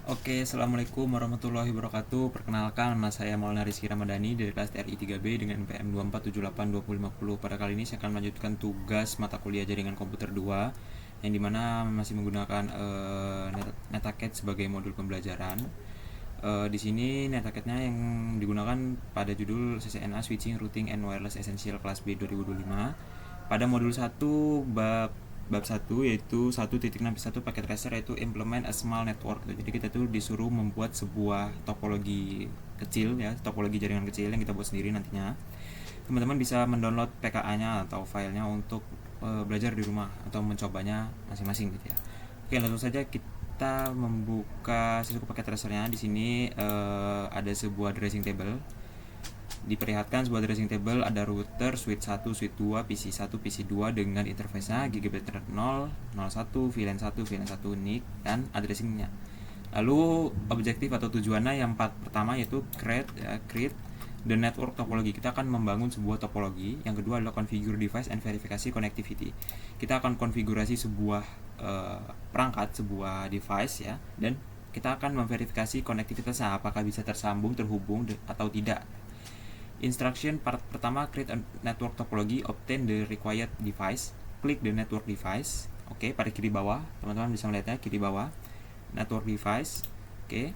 Oke, Assalamualaikum warahmatullahi wabarakatuh. Perkenalkan, nama saya Maulana Rizky Ramadhani dari kelas TRI 3B dengan PM 24782050. Pada kali ini saya akan melanjutkan tugas mata kuliah jaringan komputer 2 yang dimana masih menggunakan NetACAD sebagai modul pembelajaran. Di sini NetACAD-nya yang digunakan pada judul CCNA Switching Routing and Wireless Essential kelas B 2025. Pada modul 1 bab 1 yaitu 1.6.1 paket tracer yaitu implement a small network. Jadi kita tuh disuruh membuat sebuah topologi kecil ya, topologi jaringan kecil yang kita buat sendiri nantinya. Teman-teman bisa mendownload PKA-nya atau filenya untuk belajar di rumah atau mencobanya masing-masing gitu ya. Oke, langsung saja kita membuka satu paket tracernya. Di sini ada sebuah dressing table. Diperlihatkan sebuah dressing table, ada router, switch 1, switch 2, PC1, PC2 dengan interface-nya gigabit internet 0, 01, VLAN 1, VLAN 1 NIC, dan addressing-nya. Lalu objektif atau tujuannya yang pertama yaitu create the network topology. Kita akan membangun sebuah topologi. Yang kedua adalah configure device and verifikasi connectivity. Kita akan konfigurasi sebuah perangkat, sebuah device ya, dan kita akan memverifikasi konektivitasnya apakah bisa tersambung, terhubung atau tidak. Instruction part pertama, create a network topology, obtain the required device, klik the network device. Oke, pada kiri bawah, teman-teman bisa melihatnya kiri bawah, network device. Oke.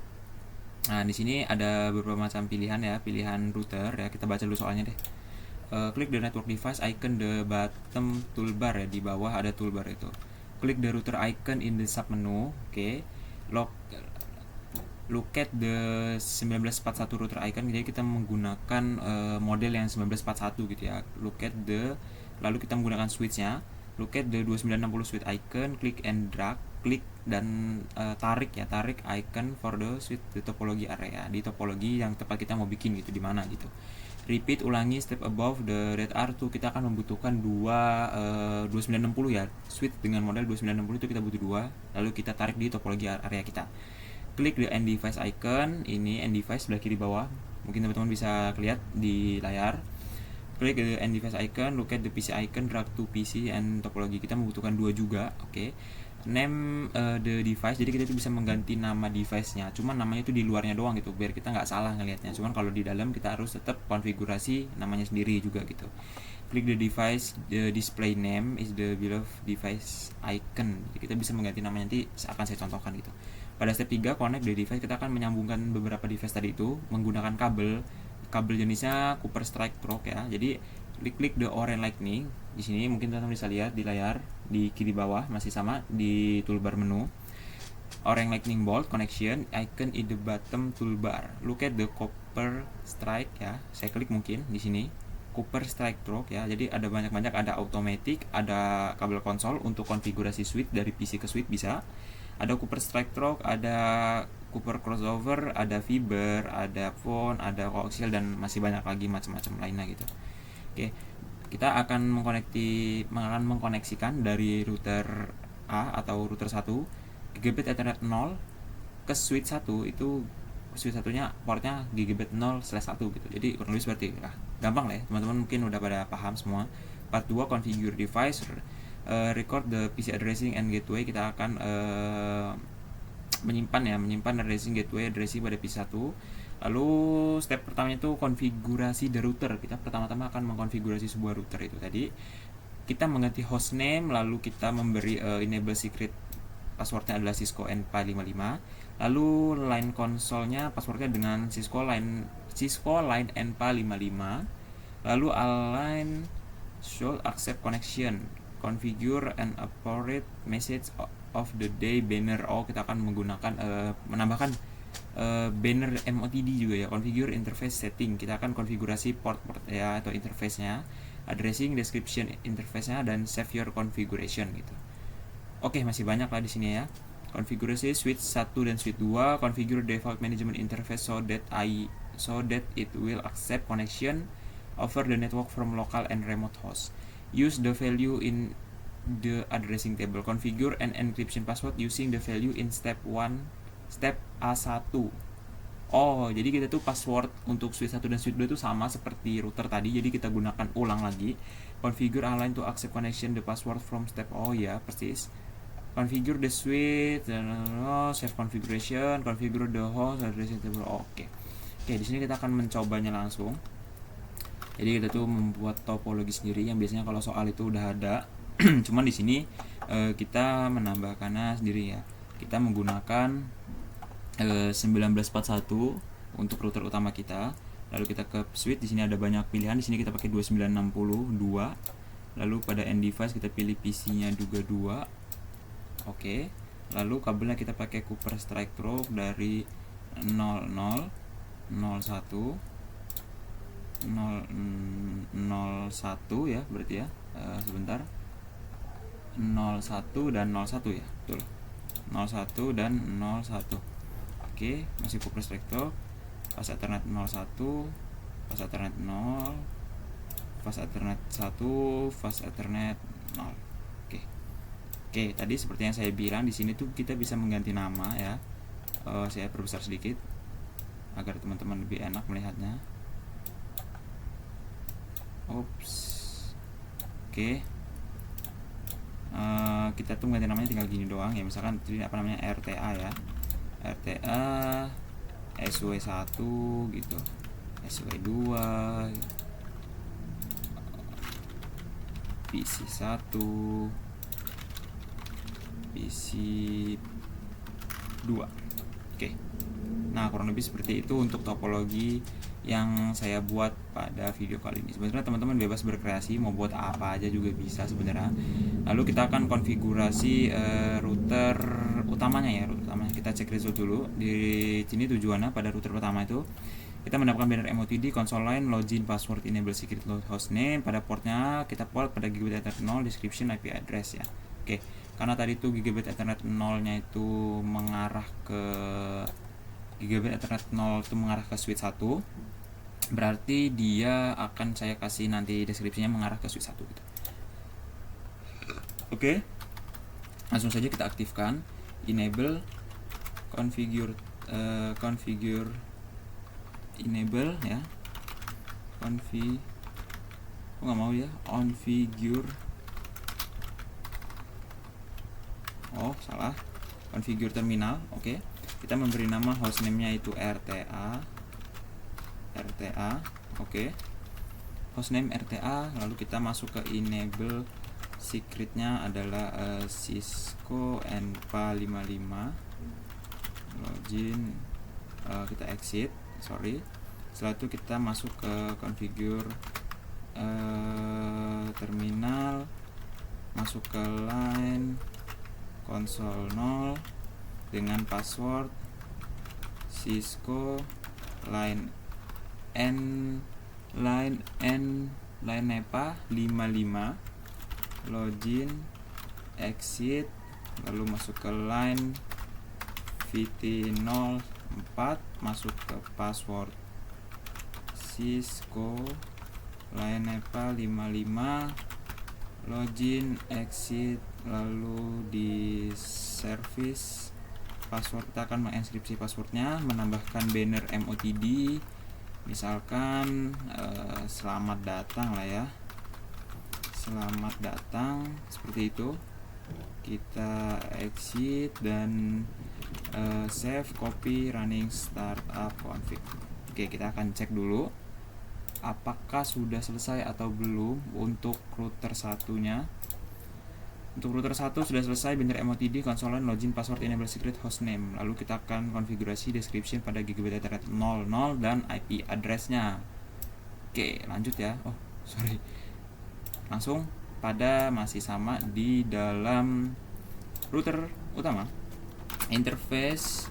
Nah, di sini ada beberapa macam pilihan ya, pilihan router ya. Kita baca dulu soalnya deh. Klik the network device icon the bottom toolbar ya, di bawah ada toolbar itu. Klik the router icon in the sub menu. Oke. Look at the 1941 router icon. Jadi kita menggunakan model yang 1941 gitu ya. Look at the, lalu kita menggunakan switch-nya. Look at the 2960 switch icon, click and drag, klik dan tarik icon for the switch the topology area, di topologi yang tempat kita mau bikin gitu, di mana gitu. Repeat, ulangi step above the red R2. Kita akan membutuhkan 2960 ya, switch dengan model 2960 itu kita butuh 2, lalu kita tarik di topologi area kita. Klik the end device icon, ini end device sebelah kiri bawah, mungkin teman-teman bisa lihat di layar. Klik the end device icon, look at the PC icon, drag to PC and topologi. Kita membutuhkan 2 juga. Oke. Name the device, jadi kita itu bisa mengganti nama device-nya, cuman namanya itu di luarnya doang gitu biar kita nggak salah ngelihatnya. Cuman kalau di dalam kita harus tetap konfigurasi namanya sendiri juga gitu. Klik the device, the display name is the below device icon. Jadi kita bisa mengganti namanya, nanti akan saya contohkan gitu. Pada step 3, connect the device. Kita akan menyambungkan beberapa device tadi itu menggunakan kabel jenisnya Cooper Strike Probe ya. Jadi klik the orange lightning. Di sini mungkin teman-teman bisa lihat di layar di kiri bawah, masih sama di toolbar menu. Orange lightning bolt connection icon in the bottom toolbar. Look at the Cooper Strike ya. Saya klik mungkin di sini. Cooper Strike Probe ya. Jadi ada banyak-banyak, ada automatic, ada kabel konsol untuk konfigurasi switch dari PC ke switch bisa. Ada Cooper Strike Probe, ada Cooper crossover, ada fiber, ada phone, ada coaxial, dan masih banyak lagi macam-macam lainnya gitu. Oke, kita akan mengkoneksikan dari router A atau router 1 gigabit ethernet 0 ke switch 1. Itu switch satunya portnya gigabit 0/1 gitu. Jadi kurang lebih seperti itu. Gampang lah ya, teman-teman mungkin udah pada paham semua. Part 2, configure device, record the PC addressing and gateway. Kita akan menyimpan addressing gateway addressing pada PC1. Lalu step pertamanya itu konfigurasi the router. Kita pertama-tama akan mengkonfigurasi sebuah router itu tadi. Kita mengganti hostname, lalu kita memberi enable secret, passwordnya adalah Cisco N455. Lalu line konsolnya passwordnya dengan Cisco line N455. Lalu align should accept connection, configure and appropriate message of the day banner. Kita akan menggunakan menambahkan banner MOTD juga ya. Configure interface setting, kita akan konfigurasi port ya atau interface-nya, addressing, description interface-nya, dan save your configuration gitu. Oke, masih banyak lah di sini ya. Konfigurasi switch 1 dan switch 2, configure default management interface so that it will accept connection over the network from local and remote host. Use the value in the addressing table. Configure an encryption password using the value in step A1. Jadi kita tuh password untuk switch 1 dan switch 2 itu sama seperti router tadi. Jadi kita gunakan ulang lagi. Configure align to accept connection the password from step. Ya, persis. configure the switch, save configuration, configure the host addressing table. Oke, di sini kita akan mencobanya langsung. Jadi kita tuh membuat topologi sendiri yang biasanya kalau soal itu udah ada. Cuman di sini kita menambahkannya sendiri ya. Kita menggunakan 1941 untuk router utama kita. Lalu kita ke switch, di sini ada banyak pilihan. Di sini kita pakai 2960 Lalu pada end device kita pilih PC-nya juga 2. Oke. Lalu kabelnya kita pakai Cooper Strike Probe dari 00 01 01 ya, berarti ya. Sebentar. 01 dan 01 ya, betul. 01 dan 01. Oke, masih Cooper Strike Probe. Fast Ethernet 01, Fast Ethernet 0, Fast Ethernet 1, Fast Ethernet 0. Oke, tadi seperti yang saya bilang di sini tuh kita bisa mengganti nama ya. Saya perbesar sedikit agar teman-teman lebih enak melihatnya. Oke. Kita tuh mengganti namanya tinggal gini doang ya. Misalkan ini apa namanya, RTA ya. RTA SW1 gitu, SW2, PC1, PC2. Oke. Nah, kurang lebih seperti itu untuk topologi yang saya buat pada video kali ini. Sebenarnya teman-teman bebas berkreasi, mau buat apa aja juga bisa sebenarnya. Lalu kita akan konfigurasi router utamanya ya, router utamanya. Kita cek result dulu. Di sini tujuannya pada router pertama itu kita mendapatkan banner MOTD, console line, login, password, enable secret hostname. Pada portnya kita port pada gigabit ethernet 0, description IP address ya. Oke, karena tadi itu gigabit ethernet 0-nya itu mengarah ke gigabit ethernet 0 itu mengarah ke switch 1, berarti dia akan saya kasih nanti deskripsinya mengarah ke switch 1 gitu. Oke. Langsung saja kita aktifkan enable configure enable ya. Nggak mau ya, configure. Salah. Configure terminal. Oke. Kita memberi nama hostname-nya itu RTA. Oke. Hostname RTA, lalu kita masuk ke enable, secretnya adalah Cisco NP55. Login, kita exit, setelah itu kita masuk ke configure terminal, masuk ke line console 0 dengan password Cisco line NEPA 55, login, exit, lalu masuk ke line VT04, masuk ke password Cisco line NEPA 55, login, exit, lalu di service password kita akan menginskripsi passwordnya, menambahkan banner MOTD, misalkan selamat datang lah ya, selamat datang, seperti itu. Kita exit dan save, copy, running startup config. Oke, kita akan cek dulu apakah sudah selesai atau belum untuk router satunya. Untuk router 1 sudah selesai, banner MOTD, console line, login, password, enable secret hostname. Lalu kita akan konfigurasi description pada gigabit ethernet 00 dan IP address-nya. Oke, lanjut ya. Langsung pada masih sama di dalam router utama. Interface,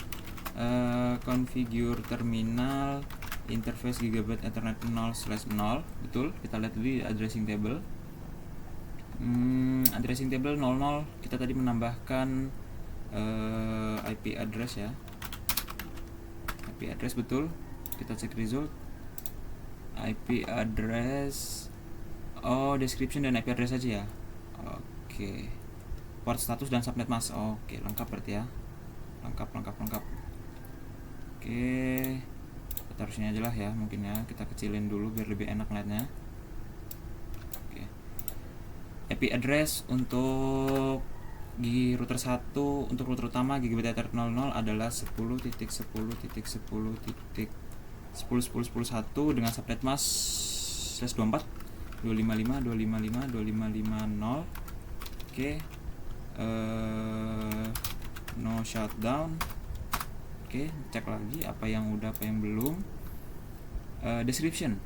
configure terminal, interface gigabit ethernet 0/0. Betul, kita lihat dulu di addressing table. Addressing table 00, kita tadi menambahkan IP address ya. IP address betul. Kita cek result. IP address, description dan IP address saja ya. Oke. Port status dan subnet mas. Oke, lengkap berarti ya. Lengkap. Oke. Kita taruh sini aja lah ya, mungkin ya. Kita kecilin dulu biar lebih enak ngeliatnya. IP address untuk Gigi router 1 untuk router utama gigabit Ether 00 adalah 10.10.10.10.10.10.1 dengan subnet mask /24 255.255.255.255.0. Oke. No shutdown. Oke, cek lagi apa yang udah apa yang belum. Description.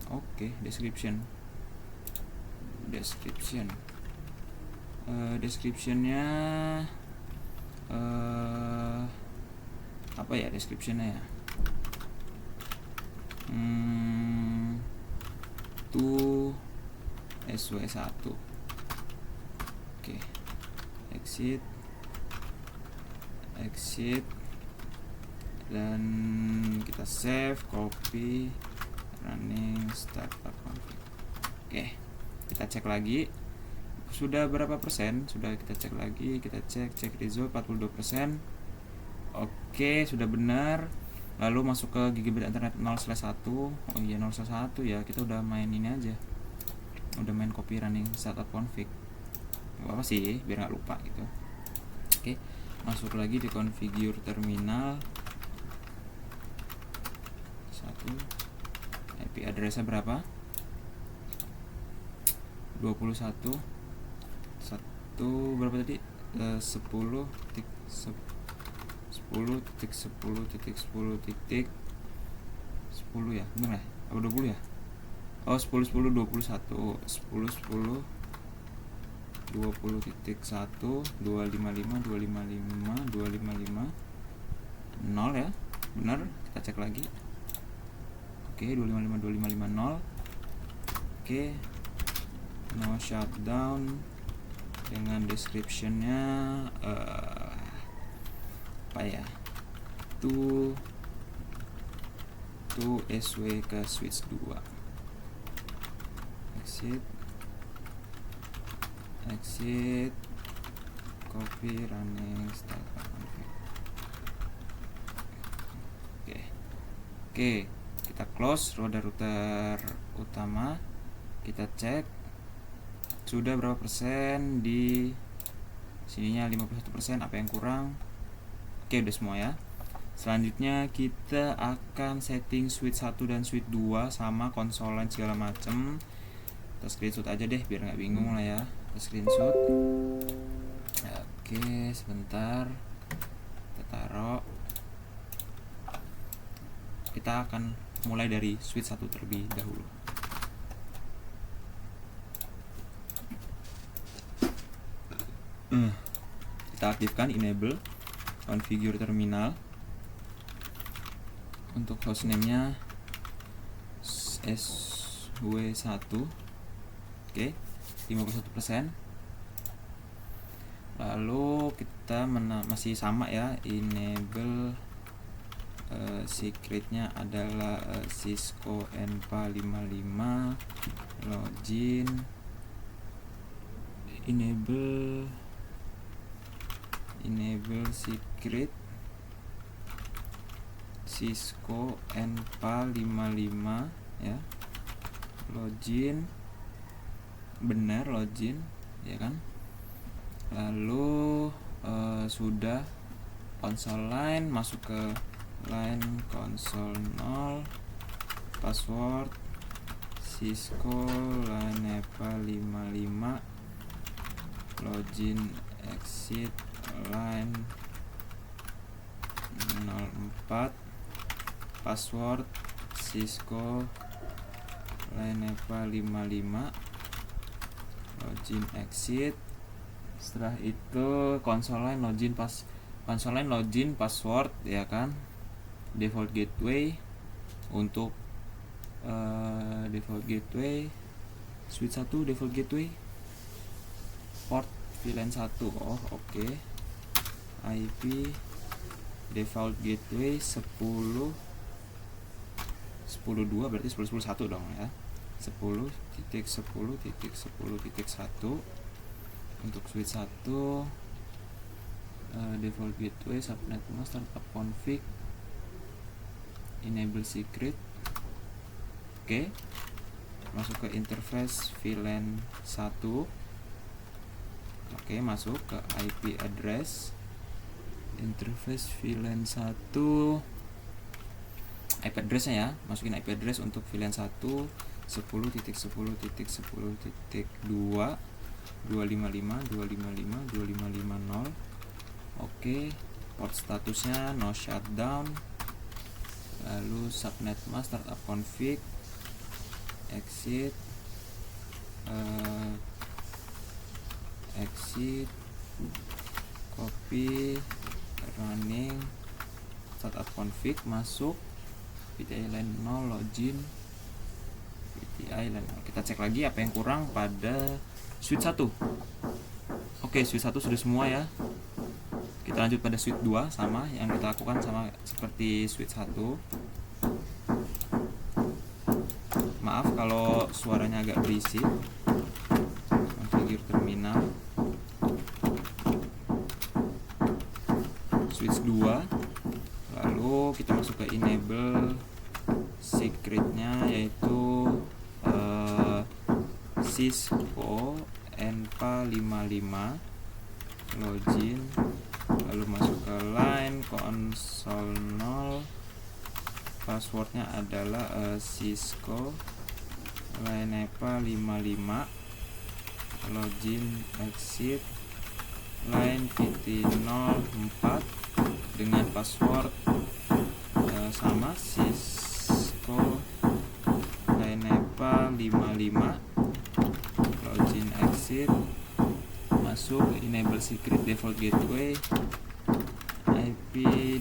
Oke, descriptionnya apa ya descriptionnya ya? To SW1. Oke. Exit dan kita save, copy, running startup config. Oke, kita cek lagi sudah berapa persen, sudah kita cek lagi, kita cek result 42%. Oke, sudah benar. Lalu masuk ke gigabit internet 0/1. Oh iya 0/1 ya, kita udah main ini aja, udah main copy running startup config. Gak apa sih, biar nggak lupa gitu. Oke, masuk lagi di configure terminal 1. IP addressnya berapa? 21 berapa tadi? 10.10.10.10 ya, bener ya? Apa 20 ya? Oh 10.10.21 10.10 20.1 255 0 ya, bener. Kita cek lagi. Oke, 255 Oke, no shutdown dengan descriptionnya apa ya, to SW ke switch 2. exit copy running startup config. Oke, kita close router utama, kita cek sudah berapa persen. Di sininya 51%, apa yang kurang? Oke, udah semua ya. Selanjutnya kita akan setting switch 1 dan switch 2 sama konsol line segala macem. Kita screenshot aja deh biar nggak bingung lah ya. Kita screenshot. Oke, sebentar. Kita taruh. Kita akan mulai dari switch 1 terlebih dahulu. Kita aktifkan enable configure terminal. Untuk hostname-nya SW1. Oke, 51%. Lalu kita masih sama ya, enable secretnya adalah Cisco N455 login. Enable secret Cisco N455 ya, login, benar login ya kan. Lalu sudah console line, masuk ke line console 0, password Cisco line N455, login exit line 04, password Cisco line N455, login exit. Setelah itu console line login password ya kan, default gateway. Untuk default gateway switch 1 default gateway port VLAN 1. Oh oke. IP default gateway 10.10.2 berarti 10.10.1 dong ya. 10.10.10.10.1 untuk switch 1 default gateway subnet mask startup config enable secret. Oke, masuk ke interface VLAN 1. Oke, masuk ke IP address interface VLAN 1, IP addressnya ya, masukin IP address untuk VLAN 1 10.10.10.2 255.255.255.0. Oke, port statusnya no shutdown, lalu subnet mask startup config, exit, copy, running, startup config, masuk PTI line 0, login PTI line 0. Kita cek lagi apa yang kurang pada switch 1. Oke, switch 1 sudah semua ya. Kita lanjut pada switch 2, sama yang kita lakukan sama seperti switch 1. Maaf kalau suaranya agak berisik. Configure terminal. Switch 2. Lalu kita masuk ke enable secretnya, yaitu Cisco NPA55, login, lalu masuk ke line console 0, passwordnya adalah Cisco line NPA55, login, exit, line VT04 dengan password sama Cisco line NPA55, login, exit, masuk enable secret default gateway, IP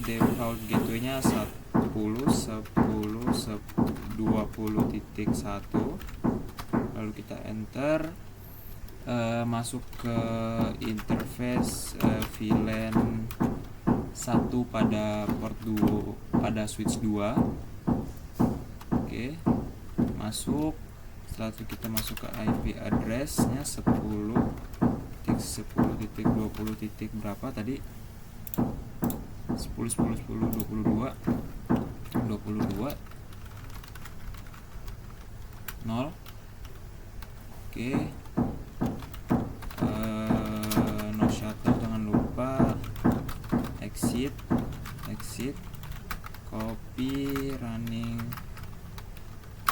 default gateway-nya 10.10.20.1, lalu kita enter, masuk ke interface VLAN 1 pada port 2 pada switch 2. Oke, masuk. Setelah itu kita masuk ke IP address-nya 10.10.20. berapa tadi? 10.10.10.22 0. Oke, no shutdown, jangan lupa. Exit, copy, running.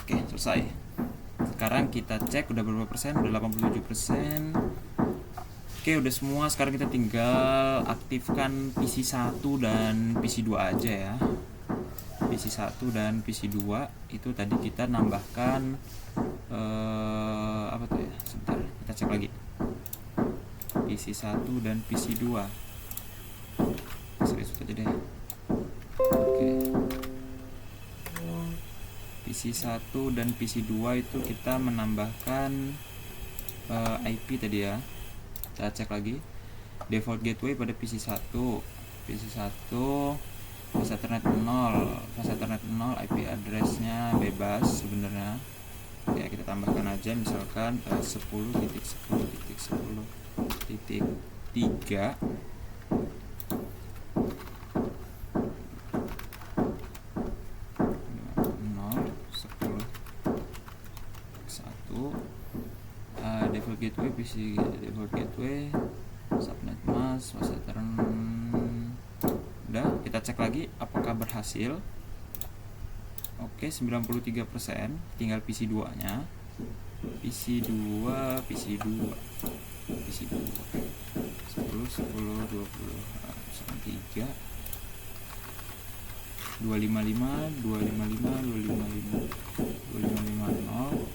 Oke, selesai. Sekarang kita cek udah berapa persen, udah 87%. Oke, udah semua. Sekarang kita tinggal aktifkan PC 1 dan PC 2 aja ya. PC 1 dan PC 2 itu tadi kita nambahkan apa tuh ya? Sebentar, kita cek lagi. PC 1 dan PC 2. Serius aja deh. Oke. PC 1 dan PC 2 itu kita menambahkan IP tadi ya. Kita cek lagi. Default gateway pada PC 1. PC 1 fast ethernet 0, IP address-nya bebas sebenarnya. Ya, kita tambahkan aja misalkan 10.10.10.3 default gateway PC, default gateway subnet mask, fast ethernet. Udah, kita cek lagi apakah berhasil. Oke, 93%. Tinggal PC 2 nya. PC 2 10, 10, 20, 3 255 255 255 255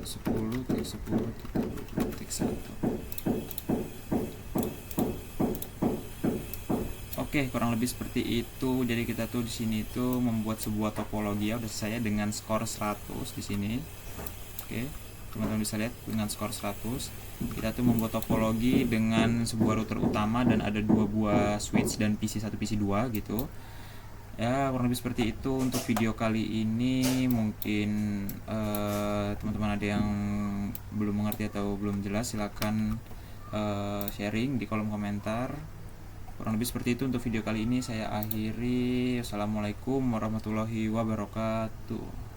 10.10.20.1. Oke, kurang lebih seperti itu. Jadi kita tuh di sini tuh membuat sebuah topologi ya, udah selesai dengan skor 100 di sini. Oke, teman-teman bisa lihat dengan skor 100. Kita tuh membuat topologi dengan sebuah router utama dan ada 2 buah switch dan PC 1 PC 2 gitu. Ya, kurang lebih seperti itu untuk video kali ini. Mungkin teman-teman ada yang belum mengerti atau belum jelas, silakan sharing di kolom komentar. Kurang lebih seperti itu untuk video kali ini. Saya akhiri. Assalamualaikum warahmatullahi wabarakatuh.